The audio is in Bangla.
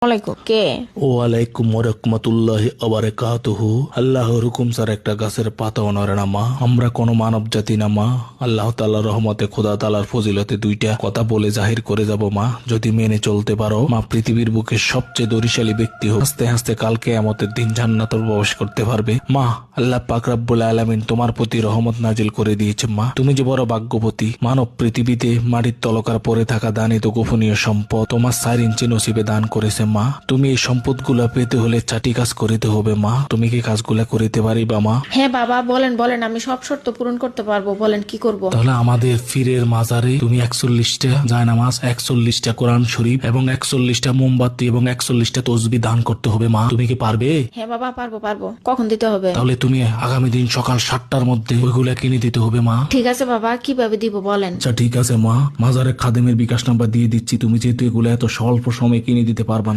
ওয়ালাইকুম কে? ওয়ালাইকুম রাহমাতুল্লাহি ওয়া বারাকাতুহু। আল্লাহর হুকুম ছাড়া একটা গাছের পাতাও নড়ে না মা। আমরা কোনো মানব জাতি না মা। আল্লাহ তাআলার রহমতে খোদা তাআলার ফজিলতে দুইটা কথা বলে জাহির করে যাব মা। যদি মেনে চলতে পারো মা, পৃথিবীর বুকে সবচেয়ে দরিশালী ব্যক্তি হোক, হাসতে হাসতে কাল কিয়ামতের দিন জান্নাতে প্রবেশ করতে পারবে মা। আল্লাহ পাক রব্বুল আলামিন তোমার প্রতি রহমত নাজিল করে দিয়েছে মা। তুমি যে বড় ভাগ্যবতী। মানব পৃথিবীতে মাটির তলকার পরে থাকা দানিত গোপনীয় সম্পদ তোমার 4 ইঞ্চি নসিবে দান করেছে মা। তুমি এই সম্পদগুলা পেতে হলে চারটি কাজ করিতে হবে মা। তুমি কি কাজগুলা করিতে পারিবা মা? হ্যাঁ বাবা, বলেন বলেন, আমি সব শর্ত পূরণ করতে পারবো, বলেন কি করব। তাহলে আমাদের ফিরের মাজারে তুমি 41টা জায়নামাজ, 41টা কোরআন শরীফ এবং 41টা মোমবাতি এবং 41টা তসবিহ দান করতে হবে মা। তুমি কি পারবে? হ্যাঁ বাবা, পারবো পারবো। কখন দিতে হবে? তাহলে তুমি আগামী দিন সকাল 7টার মধ্যে ওইগুলা কিনে দিতে হবে মা। ঠিক আছে বাবা, কিভাবে দিব বলেন। আচ্ছা ঠিক আছে মা, মাজারে খাদেমের বিকাশ নাম্বার দিয়ে দিচ্ছি। তুমি যেহেতু এগুলো এত স্বল্প সময়ে কিনে দিতে পারবা না,